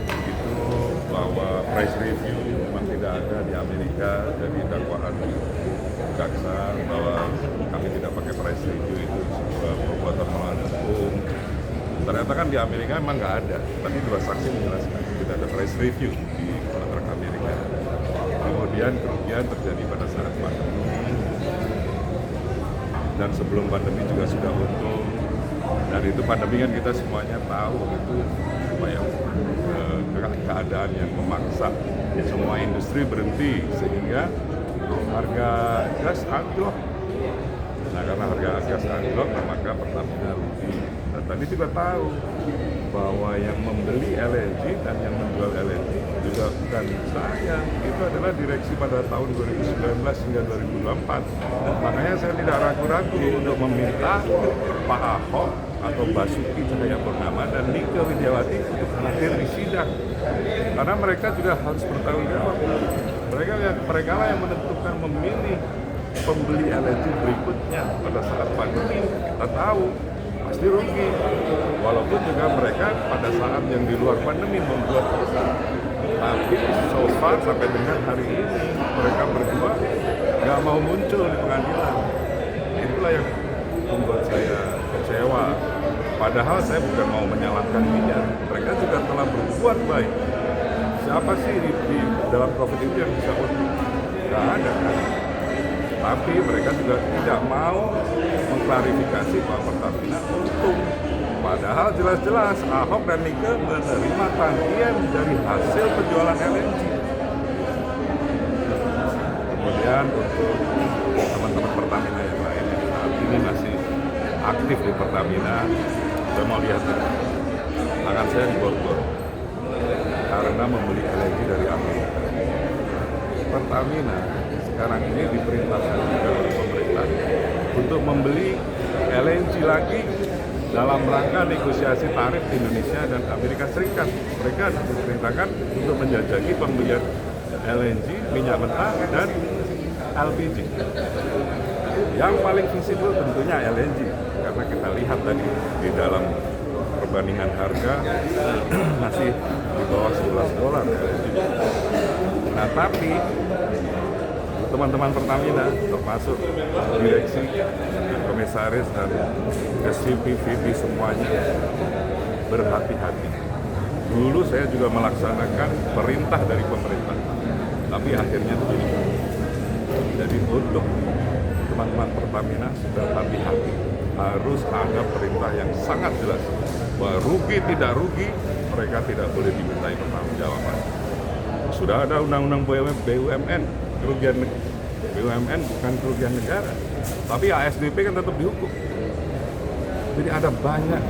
Itu bahwa price review memang tidak ada di Amerika, jadi dakwaan jaksa bahwa kami tidak pakai price review itu sebuah perbuatan melawan hukum. Ternyata kan di Amerika memang nggak ada, tapi dua saksi menjelaskan tidak ada price review di kontrak Amerika. Kemudian kerugian terjadi pada saat pandemi, dan sebelum pandemi juga sudah untung. Dan itu pandemi kan kita semuanya tahu itu keadaan yang memaksa semua industri berhenti sehingga harga gas anjlok. Nah, karena harga gas anjlok, maka Pertamina rugi. Dan tadi juga tahu bahwa yang membeli LNG dan yang menjual LNG juga bukan saya, itu adalah direksi pada tahun 2019 hingga 2024. Makanya saya tidak ragu-ragu untuk meminta Pak Ahok atau Basuki Cahayapurnama dan Nike Widiawati untuk hadir di sidang. Karena mereka juga harus bertanggung jawab. Mereka lah yang menentukan memilih pembeli LNG berikutnya pada saat pandemi. Kita tahu pasti rugi. Walaupun juga mereka pada saat yang di luar pandemi membuat perusahaan. Tapi so far sampai dengan hari ini mereka berdua nggak mau muncul di pengadilan. Itulah yang membuat saya kecewa. Padahal saya bukan mau menyalahkan dia. Mereka juga telah berbuat baik. Siapa sih di dalam COVID itu yang bisa untung? Nggak ada kan? Tapi mereka juga tidak mau mengklarifikasi bahwa Pertamina untung. Padahal jelas-jelas Ahok dan Nike menerima tangkian dari hasil penjualan LNG. Kemudian untuk teman-teman Pertamina yang lain yang saat ini masih aktif di Pertamina, saya mau lihat tangan saya di borgol karena membeli LNG dari Amerika. Pertamina sekarang ini diperintahkan juga oleh pemerintah untuk membeli LNG lagi dalam rangka negosiasi tarif di Indonesia dan Amerika Serikat. Mereka diperintahkan untuk menjajaki pembelian LNG, minyak mentah, dan LPG. Yang paling visible tentunya LNG, karena kita lihat tadi di dalam perbandingan harga masih di bawah $11 LNG. Nah, tapi teman-teman Pertamina, termasuk direksi, komisaris, dan SVP, VP semuanya berhati-hati. Dulu saya juga melaksanakan perintah dari pemerintah, tapi akhirnya begini. Jadi untuk teman-teman Pertamina sudah hati-hati, harus ada perintah yang sangat jelas bahwa rugi tidak rugi, mereka tidak boleh dimintai pertanggungjawaban. Sudah ada undang-undang BUMN, kerugian BUMN bukan kerugian negara, tapi ASDP kan tetap dihukum. Jadi ada banyak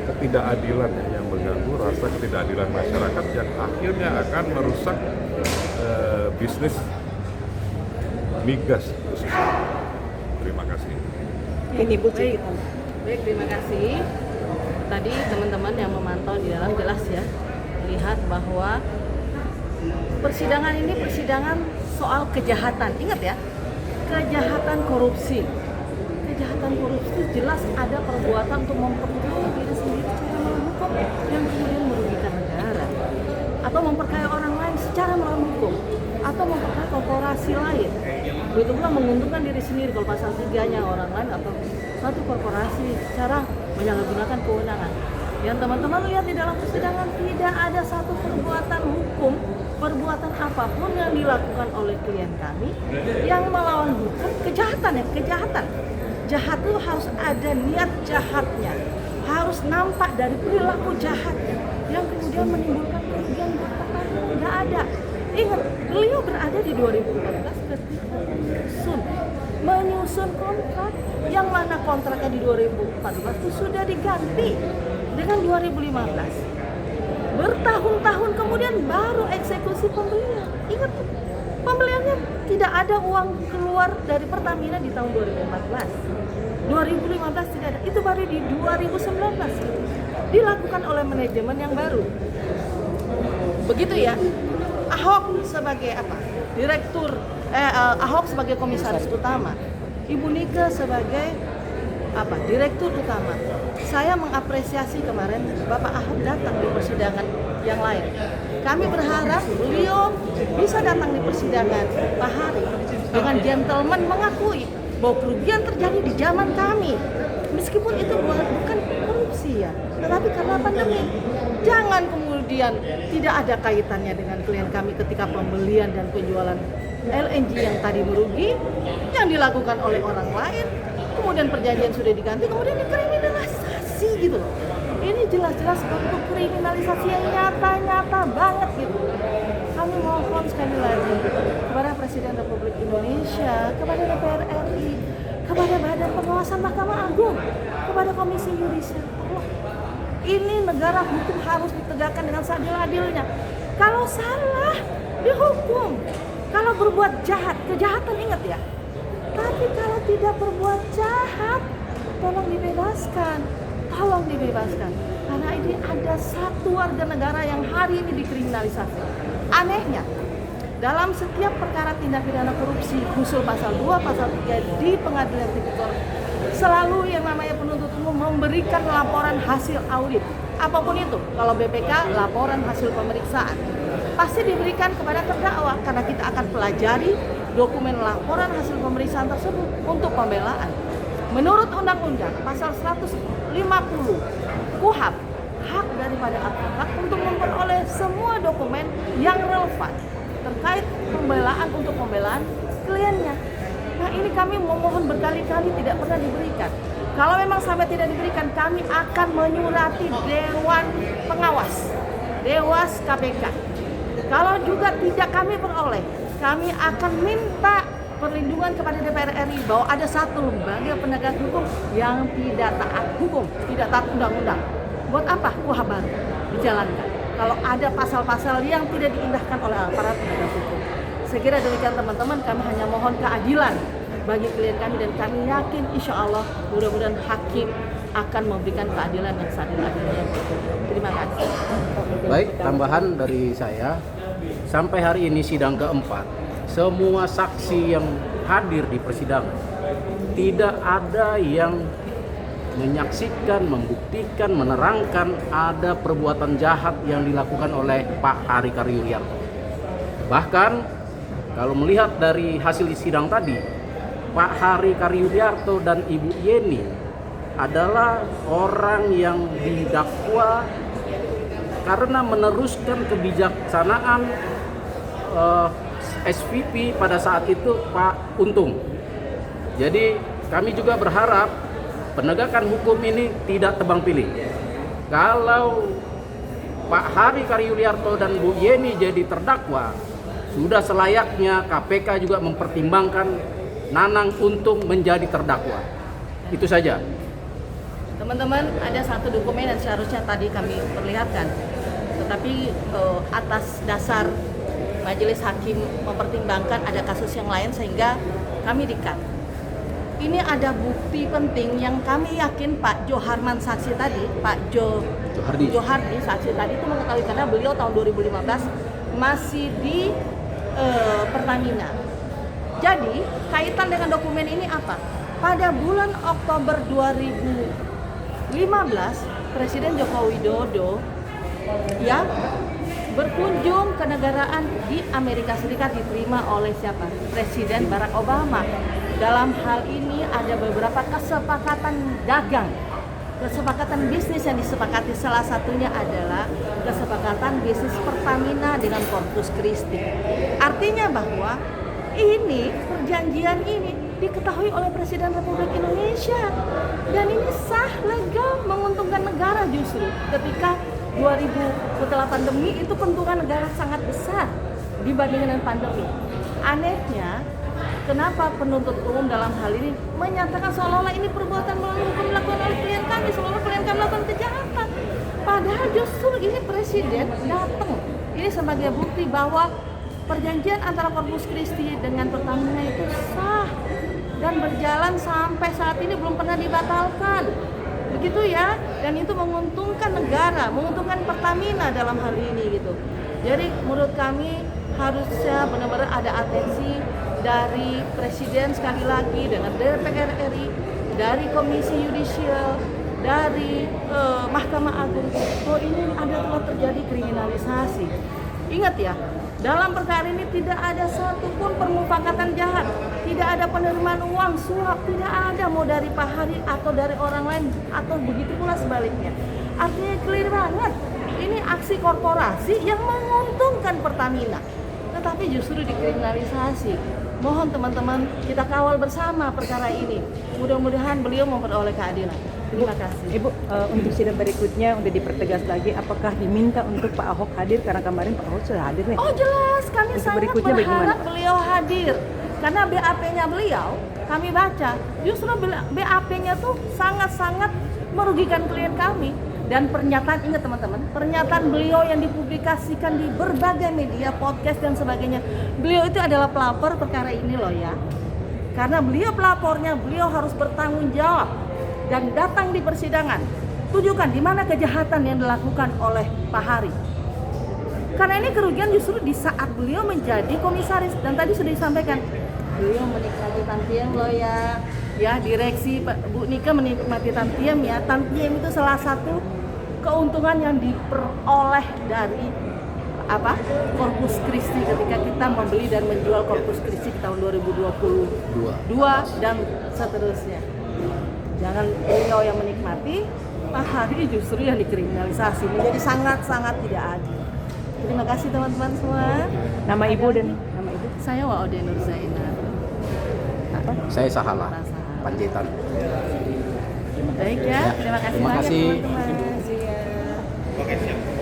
ketidakadilan yang mengganggu rasa ketidakadilan masyarakat yang akhirnya akan merusak bisnis migas khususnya. Terima kasih. Ini Bu Cik. Baik, terima kasih. Tadi teman-teman yang memantau di dalam jelas ya, lihat bahwa persidangan ini persidangan soal kejahatan. Ingat ya, kejahatan korupsi. Kejahatan korupsi jelas ada perbuatan untuk memperkaya diri sendiri secara melawan hukum yang kemudian merugikan negara, atau memperkaya orang lain secara melawan hukum, atau memperkaya korporasi lain. Begitu pula menguntungkan diri sendiri kalau pasal 3-nya orang lain atau satu korporasi secara menyalahgunakan kewenangan. Yang teman-teman lihat di dalam persidangan tidak ada satu perbuatan hukum, perbuatan apapun yang dilakukan oleh klien kami yang melawan hukum. Kejahatan ya, kejahatan. Jahat itu harus ada niat jahatnya, harus nampak dari perilaku jahatnya yang kemudian menimbulkan kerugian buat Pertamina. Nggak ada. Ingat, beliau berada di 2014 ketika menyusun kontrak, yang mana kontraknya di 2014 itu sudah diganti dengan 2015. Bertahun-tahun kemudian baru eksekusi pembelian. Ingat, pembeliannya tidak ada uang keluar dari Pertamina di tahun 2014. 2015 tidak ada, itu baru di 2019 dilakukan oleh manajemen yang baru. Begitu ya. Ahok sebagai apa? Ahok sebagai komisaris utama, Ibu Nike sebagai Direktur Utama. Saya mengapresiasi kemarin Bapak Ahok datang di persidangan yang lain. Kami berharap beliau bisa datang di persidangan Pak Hari dengan gentleman mengakui bahwa kerugian terjadi di zaman kami. Meskipun itu bukan korupsi ya, tetapi karena pandemi. Jangan kemudian tidak ada kaitannya dengan klien kami ketika pembelian dan penjualan LNG yang tadi merugi, yang dilakukan oleh orang lain, kemudian perjanjian sudah diganti, kemudian dikriminalisasi gitu loh. Ini jelas-jelas bentuk kriminalisasi yang nyata-nyata banget gitu. Kami mohon sekali lagi kepada Presiden Republik Indonesia, kepada DPR RI, kepada Badan Pengawasan Mahkamah Agung, kepada Komisi Yudisial. Ini negara hukum harus ditegakkan dengan seadil-adilnya. Kalau salah, dihukum. Kalau berbuat jahat, kejahatan ingat ya. Tapi kalau tidak berbuat jahat, tolong dibebaskan. Tolong dibebaskan. Karena ini ada satu warga negara yang hari ini dikriminalisasi. Anehnya, dalam setiap perkara tindak pidana korupsi, usul pasal 2, pasal 3 di Pengadilan Tipikor, selalu yang namanya penuntut umum memberikan laporan hasil audit. Apapun itu, kalau BPK, laporan hasil pemeriksaan. Pasti diberikan kepada terdakwa karena kita akan pelajari dokumen laporan hasil pemeriksaan tersebut untuk pembelaan. Menurut Undang-Undang pasal 150 KUHP, hak daripada advokat untuk memperoleh semua dokumen yang relevan terkait pembelaan kliennya. Nah, ini kami memohon berkali-kali tidak pernah diberikan. Kalau memang sampai tidak diberikan, kami akan menyurati Dewan Pengawas, Dewas KPK. Kalau juga tidak kami peroleh, kami akan minta perlindungan kepada DPR RI bahwa ada satu lembaga penegak hukum yang tidak taat hukum, tidak taat undang-undang. Buat apa KUHP baru dijalankan kalau ada pasal-pasal yang tidak diindahkan oleh aparat penegak hukum? Saya kira demikian teman-teman, kami hanya mohon keadilan bagi klien kami dan kami yakin insya Allah mudah-mudahan hakim akan memberikan keadilan yang seadil-adilnya. Terima kasih. Baik, tambahan dari saya, sampai hari ini sidang keempat, semua saksi yang hadir di persidangan tidak ada yang menyaksikan, membuktikan, menerangkan ada perbuatan jahat yang dilakukan oleh Pak Hari Karyuryarto. Bahkan kalau melihat dari hasil sidang tadi, Pak Hari Karyuryarto dan Ibu Yeni adalah orang yang didakwa karena meneruskan kebijaksanaan SVP pada saat itu Pak Untung. Jadi kami juga berharap penegakan hukum ini tidak tebang pilih. Kalau Pak Hari Karyuryarto dan Bu Yeni jadi terdakwa, sudah selayaknya KPK juga mempertimbangkan Nanang Untung menjadi terdakwa. Itu saja. Teman-teman, ada satu dokumen yang seharusnya tadi kami perlihatkan, tetapi atas dasar majelis hakim mempertimbangkan ada kasus yang lain sehingga kami di-cut. Ini ada bukti penting yang kami yakin Pak Joharman saksi tadi, Pak Johardi saksi tadi itu mengetahui karena beliau tahun 2015 masih di Pertamina. Jadi kaitan dengan dokumen ini apa? Pada bulan Oktober 2015 Presiden Joko Widodo ya berkunjung ke negaraan di Amerika Serikat diterima oleh siapa? Presiden Barack Obama. Dalam hal ini ada beberapa kesepakatan dagang, kesepakatan bisnis yang disepakati, salah satunya adalah kesepakatan bisnis Pertamina dengan Corpus Christi. Artinya bahwa ini perjanjian ini diketahui oleh Presiden Republik Indonesia dan ini sah, legal, menguntungkan negara justru ketika 2000 setelah pandemi itu keuntungan negara sangat besar dibandingkan dengan pandemi. Anehnya, kenapa penuntut umum dalam hal ini menyatakan seolah-olah ini perbuatan melawan hukum dilakukan oleh klien kami, seolah-olah klien kami melakukan kejahatan. Padahal justru ini Presiden datang ini sebagai bukti bahwa perjanjian antara Corpus Christi dengan Pertamina itu sah dan berjalan sampai saat ini belum pernah dibatalkan. Begitu ya, dan itu menguntungkan negara, menguntungkan Pertamina dalam hal ini gitu. Jadi menurut kami harusnya benar-benar ada atensi dari Presiden sekali lagi dengan DPR RI dari Komisi Yudisial, dari Mahkamah Agung, bahwa ini telah terjadi kriminalisasi. Ingat ya, dalam perkara ini tidak ada satupun permufakatan jahat, tidak ada penerimaan uang, suap, tidak ada, mau dari Pak Hari atau dari orang lain, atau begitu pula sebaliknya. Artinya clear banget, ini aksi korporasi yang menguntungkan Pertamina, tetapi justru dikriminalisasi. Mohon teman-teman kita kawal bersama perkara ini. Mudah-mudahan beliau memperoleh keadilan. Terima kasih. Ibu, untuk sidang berikutnya untuk dipertegas lagi, apakah diminta untuk Pak Ahok hadir, karena kemarin Pak Ahok sudah hadir nih? Oh jelas, kami Untuk sangat berikutnya berharap bagaimana? beliau hadir. Karena BAP-nya beliau, kami baca, justru BAP-nya tuh sangat-sangat merugikan klien kami. Dan pernyataan, ingat teman-teman, pernyataan beliau yang dipublikasikan di berbagai media, podcast dan sebagainya, beliau itu adalah pelapor perkara ini loh ya. Karena beliau pelapornya, beliau harus bertanggung jawab dan datang di persidangan. Tunjukkan di mana kejahatan yang dilakukan oleh Pak Hari. Karena ini kerugian justru di saat beliau menjadi komisaris, dan tadi sudah disampaikan, beliau menikmati tantiem loh ya. Ya, direksi Bu Nika menikmati tantiem ya. Tantiem itu salah satu keuntungan yang diperoleh dari Corpus Christi ketika kita membeli dan menjual Corpus Christi di tahun 2022 dan seterusnya. Jangan beliau yang menikmati, Pak Hari justru yang dikriminalisasi, menjadi sangat-sangat tidak adil. Terima kasih teman-teman semua. Nama Ibu dan nama Ibu? Saya Wa'ode Nur Zainab. Saya Sahala Panjaitan. Baik ya, terima kasih Terima banyak kasih. teman-teman. Iya.